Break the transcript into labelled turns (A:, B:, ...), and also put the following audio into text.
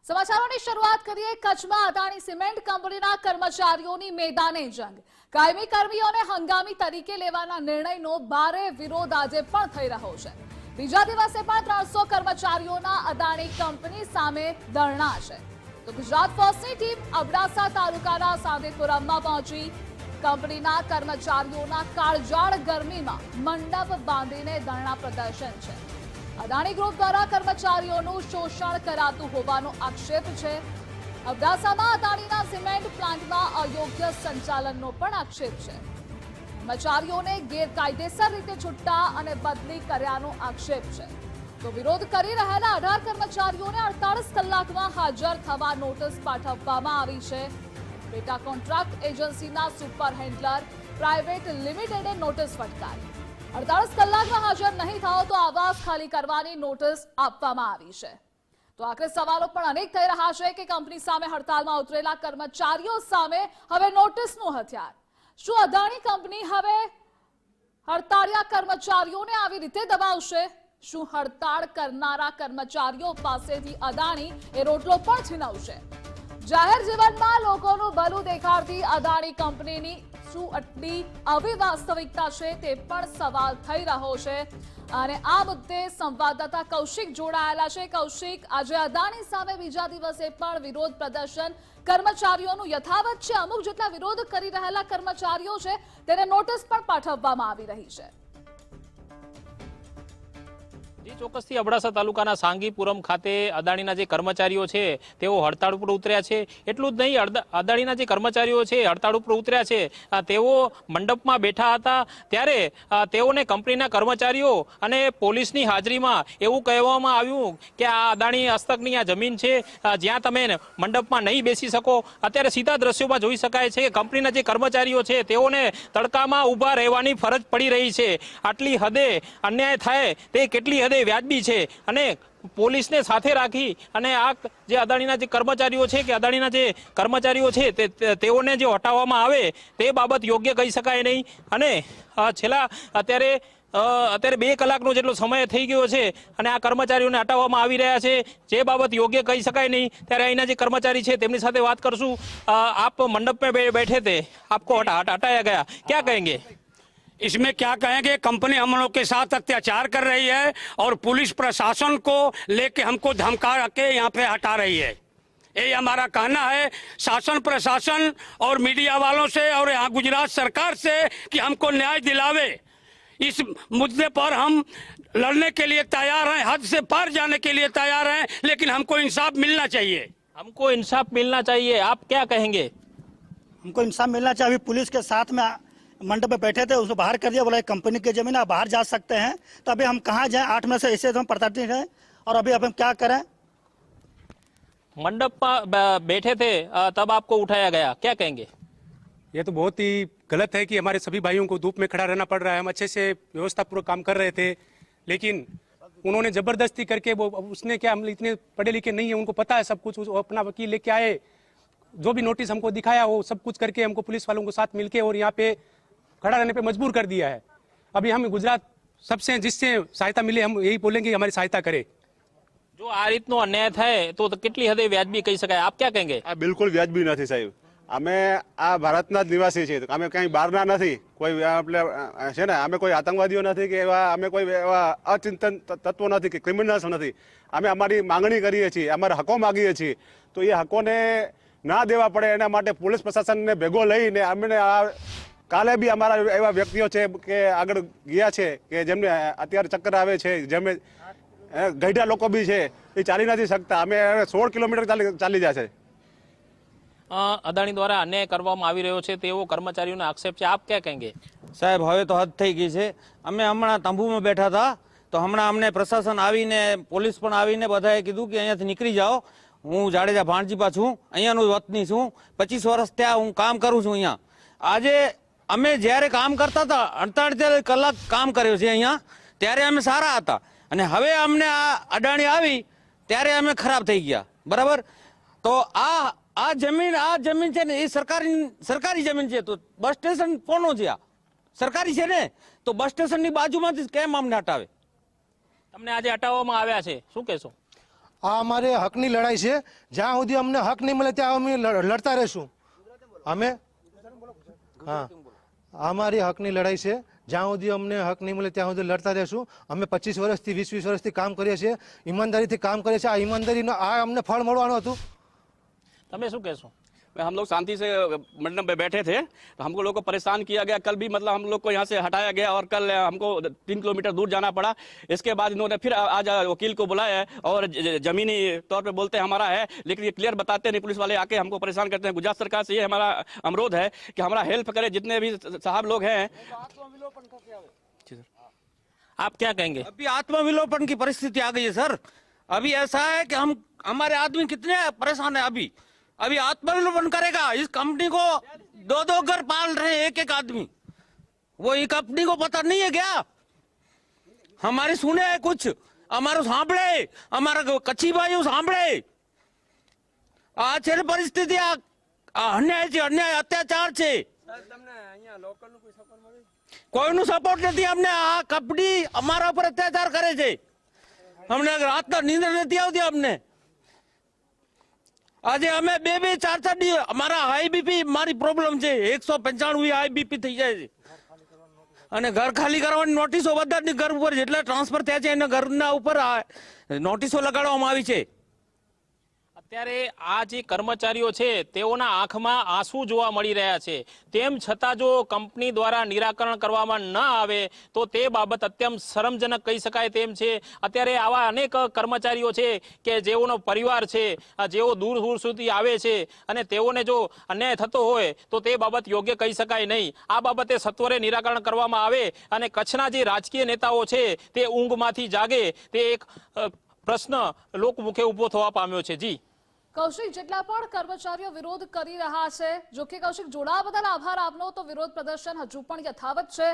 A: સમાચારોની શરૂઆત કરીએ કચ્છમાં અદાણી સિમેન્ટ કંપનીના કર્મચારીઓની મેદાને જંગ। કાયમી કર્મીઓને હંગામી તરીકે લેવાના નિર્ણયનો ભારે વિરોધ આજે પણ થઈ રહ્યો છે। બીજા દિવસે પણ 300 કર્મચારીઓના અદાણી કંપની સામે ધરણા છે। તો ગુજરાત ફર્સ્ટની ટીમ અબડાસા તાલુકાના સાંદેપુરામાં પહોંચી કંપનીના કર્મચારીઓના કાળજાળ ગરમીમાં મંડપ બાંધીને ધરણા પ્રદર્શન છે। અદાણી ગ્રુપ દ્વારા કર્મચારીઓનું શોષણ કરાતું હોવાનો આક્ષેપ છે। અબડાસામાં અદાણીના સિમેન્ટ પ્લાન્ટમાં અયોગ્ય સંચાલનનો પણ આક્ષેપ છે। કર્મચારીઓને ગેરકાયદેસર રીતે છૂટા અને બદલી કર્યાનો આક્ષેપ છે। તો વિરોધ કરી રહેલા 18 કર્મચારીઓને 48 કલાકમાં હાજર થવા નોટિસ પાઠવવામાં આવી છે। પેટા કોન્ટ્રાક્ટ એજન્સીના સુપર હેન્ડલર પ્રાઇવેટ લિમિટેડે નોટિસ ફટકારી। 48 કલાકમાં હાજર નહીં થાઓ તો આવાસ ખાલી કરવાની નોટિસ આપવામાં આવી છે। તો આખરે સવાલો પણ અનેક થઈ રહ્યા છે કે કંપની સામે હડતાલમાં ઉતરેલા કર્મચારીઓ સામે હવે નોટિસનું હથિયાર। શું અદાણી કંપની હવે હડતાળિયા કર્મચારીઓને આવી રીતે દબાવશે? શું હડતાળ કરનારા કર્મચારીઓ પાસેથી અદાણી એ રોટલો પણ છીનવશે? જાહેર જીવનમાં લોકોનું ભલું દેખાડતી અદાણી કંપનીની શું આટલી અવિવાસ્તવિકતા છે તે પણ સવાલ થઈ રહ્યો છે। અને આ મુદ્દે સંવાદદાતા કૌશિક જોડાયેલા છે। કૌશિક, આજે અદાણી સામે બીજા દિવસે પણ વિરોધ પ્રદર્શન કર્મચારીઓનું યથાવત છે। અમુક જેટલા વિરોધ કરી રહેલા કર્મચારીઓ છે તેને નોટિસ પણ પાઠવવામાં આવી રહી છે।
B: જી ચોક્કસથી અબડાસા તાલુકાના સાંગીપુરમ ખાતે અદાણીના જે કર્મચારીઓ છે તેઓ હડતાળ ઉપર ઉતર્યા છે। એટલું જ નહીં, અદાણીના જે કર્મચારીઓ છે હડતાળ ઉપર ઉતર્યા છે તેઓ મંડપમાં બેઠા હતા ત્યારે તેઓને કંપનીના કર્મચારીઓ અને પોલીસની હાજરીમાં એવું કહેવામાં આવ્યું કે આ અદાણી હસ્તકની આ જમીન છે, જ્યાં તમે મંડપમાં નહીં બેસી શકો। અત્યારે સીધા દ્રશ્યોમાં જોઈ શકાય છે કે કંપનીના જે કર્મચારીઓ છે તેઓને તડકામાં ઊભા રહેવાની ફરજ પડી રહી છે। આટલી હદે અન્યાય થાય તે કેટલી હદે વ્યાજબી છે અને પોલીસને સાથે રાખી અને આ જે અદાણીના જે કર્મચારીઓ છે કે અદાણીના જે કર્મચારીઓ છે તેઓને જે હટાવવામાં આવે તે બાબત યોગ્ય કહી શકાય નહીં। અને છેલ્લા અત્યારે 2 કલાકનો જેટલો સમય થઈ ગયો છે અને આ કર્મચારીઓને હટાવવામાં આવી રહ્યા છે, જે બાબત યોગ્ય કહી શકાય નહીં। ત્યારે અહીંના જે કર્મચારી છે તેમની સાથે વાત કરશું। આપ મંડપ में बैठे थे, आपको हटाया गया, क्या कहेंगे?
C: इसमें क्या कहेंगे, कंपनी हम लोग के साथ अत्याचार कर रही है और पुलिस प्रशासन को लेके हमको धमका के यहाँ पे हटा रही है। यही हमारा कहना है शासन प्रशासन और मीडिया वालों से और यहाँ गुजरात सरकार से कि हमको न्याय दिलावे। इस मुद्दे पर हम लड़ने के लिए तैयार हैं, हद से पार जाने के लिए तैयार हैं, लेकिन हमको इंसाफ मिलना चाहिए।
B: हमको इंसाफ मिलना चाहिए, आप क्या कहेंगे?
D: हमको इंसाफ मिलना चाहिए। अभी पुलिस के साथ में मंडप पे बैठे थे, उसको बाहर कर दिया, बोला कंपनी की जमीन आप बाहर जा सकते हैं। तो अभी हम कहाँ जाएं? 8 में से ऐसे तो हम प्रताड़ित हैं और अभी अब हम क्या करें?
B: मंडप पर बैठे थे तब आपको उठाया गया, क्या कहेंगे?
E: ये तो बहुत ही गलत है कि हमारे सभी भाइयों को धूप में खड़ा रहना पड़ रहा है। हम अच्छे से व्यवस्थापूर्वक काम कर रहे थे, लेकिन उन्होंने जबरदस्ती करके वो उसने क्या, हम इतने पढ़े लिखे नहीं है, उनको पता है सब कुछ। अपना वकील लेके आए, जो भी नोटिस हमको दिखाया वो सब कुछ करके हमको पुलिस वालों को साथ मिलके और यहाँ पे खड़ा रहने पे मजबूर कर दिया है। अभी हम गुजरात सबसे जिससे सहायता मिले हम यही बोलेंगे हमारी सहायता करे।
B: जो आ रीतनो अन्याय थाय तो કેટલી હદે વ્યાજબી કહી શકાય, આપ क्या कहेंगे?
F: આ બિલકુલ વ્યાજબી નથી સાહેબ। અમે આ ભારતના જ નિવાસી છીએ, અમે ક્યાંય બહારના નથી, કોઈ આપણે છે ને, અમે કોઈ આતંકવાદીઓ નથી કે એવા અમે કોઈ એવા અચિંતન તત્વો નથી કે ક્રિમિનલ્સ નથી। અમે અમારી માંગણી કરીએ છીએ, અમારા હકો માગીએ છીએ, તો એ હકોને ના દેવા પડે એના માટે પોલીસ પ્રશાસનને ભેગો લઈને અમને આ કાલે બી અમારા એવા વ્યક્તિઓ છે કે આગળ ગયા છે કે જેમને અત્યારે ચક્કર આવે છે, જેમને ગઈઢા લોકો બી છે, એ ચાલી નથી શકતા। અમે 16 કિલોમીટર ચાલી જાય છે।
B: અદાણી દ્વારા અન્યાય કરવામાં આવી રહ્યો છે તેવો કર્મચારીઓનો આક્ષેપ છે, આપ क्या कहेंगे?
G: સાહેબ હવે તો હદ થઈ ગઈ છે। અમે હમણાં તંબુમાં બેઠા હતા તો હમણાં અમને પ્રશાસન આવીને પોલીસ પણ આવીને બધાએ કીધું કે અહીંયાથી નીકળી જાઓ। હું જાડેજા ભાણજીપા છું, અહીંયાનો વતની છું, 25 વર્ષ ત્યાં હું કામ કરું છું અહીંયા। આજે અમે જ્યારે કામ કરતા હતા 48 કલાક કામ કર્યો છે અહીંયા, ત્યારે અમે સારા હતા અને હવે અમને આ અદાણી આવી ત્યારે અમે ખરાબ થઈ ગયા, બરાબર? તો આ જમીન છે ને એ સરકારી જમીન છે, તો બસ સ્ટેશન કોનું છે? આ સરકારી છે ને, તો બસ સ્ટેશનની બાજુમાંથી કેમ અમને હટાવે?
B: તમને આજે હટાવવામાં આવ્યા છે, શું કહેશો?
H: આ અમારે હકની લડાઈ છે. જ્યાં સુધી અમને હક નહીં મળે ત્યાં અમે લડતા રહીશું. અમે હા, અમારી હકની લડાઈ છે. જ્યાં સુધી અમને હક નહીં મળે ત્યાં સુધી લડતા રહીશું. અમે 25 વર્ષથી 20 વર્ષથી કામ કરીએ છીએ, ઈમાનદારીથી કામ કરીએ છીએ. આ ઈમાનદારીનો આ અમને ફળ મળવાનું હતું.
B: તમે શું કહેશો?
I: हम लोग शांति से मंडप में बैठे थे तो हमको लोग को परेशान किया गया. कल भी मतलब हम लोग को यहाँ से हटाया गया और कल हमको 3 किलोमीटर दूर जाना पड़ा. इसके बाद इन्होंने फिर आज वकील को बुलाया है और जमीनी तौर पे बोलते हैं हमारा है, लेकिन ये क्लियर बताते नहीं. पुलिस वाले आके हमको परेशान करते हैं. गुजरात सरकार से ये हमारा अनुरोध है कि हमारा हेल्प करे. जितने भी साहब लोग हैं.
B: आप क्या कहेंगे?
G: अभी आत्मविलोपन की परिस्थिति आ गई है सर. अभी ऐसा है कि हम हमारे आदमी कितने परेशान है. अभी आत्मविलोपन करेगा. इस कंपनी को 2-2 घर पाल रहे हैं एक आदमी. वो ये कंपनी को पता नहीं है क्या? हमारी सुने है कुछ, हमारो सांभळे, हमारा कच्ची भाई सांभळे. आ છે પરિસ્થિતિ. આ અન્યાય છે, અન્યાય અત્યાચાર છે. કોઈનું સપોર્ટ નથી અમને. આ કંપની અમારા ઉપર અત્યાચાર કરે છે. અમને રાતના નીંદર નથી આવતી અમને. આજે અમે 2-4 દી અમારા હાઈ બીપી મારી પ્રોબ્લેમ છે. 195 હાઈ બીપી થઈ જાય છે. અને ઘર ખાલી કરવાની નોટિસો બધા ઘર ઉપર જેટલા ટ્રાન્સફર થયા છે એના ઘરના ઉપર નોટિસો લગાડવામાં આવી છે.
B: અત્યારે આ જે કર્મચારીઓ છે તેઓના આંખમાં આંસુ જોવા મળી રહ્યા છે. તેમ છતાં જો કંપની દ્વારા નિરાકરણ કરવામાં ન આવે તો તે બાબત અત્યંત શરમજનક કહી શકાય તેમ છે. અત્યારે આવા અનેક કર્મચારીઓ છે કે જેઓનો પરિવાર છે, જેઓ દૂર દૂર સુધી આવે છે અને તેઓને જો અન્યાય થતો હોય તો તે બાબત યોગ્ય કહી શકાય નહીં. આ બાબતે સત્વરે નિરાકરણ કરવામાં આવે અને કચ્છના જે રાજકીય નેતાઓ છે તે ઊંઘમાંથી જાગે તે એક પ્રશ્ન લોકમુખે ઊભો થવા પામ્યો છે. જી
A: કૌશિક, જેટલા પણ કર્મચારીઓ વિરોધ કરી રહ્યા છે, જો કે કૌશિક જોડાવા બદલ આભાર આપનો, તો વિરોધ પ્રદર્શન હજુ પણ યથાવત છે.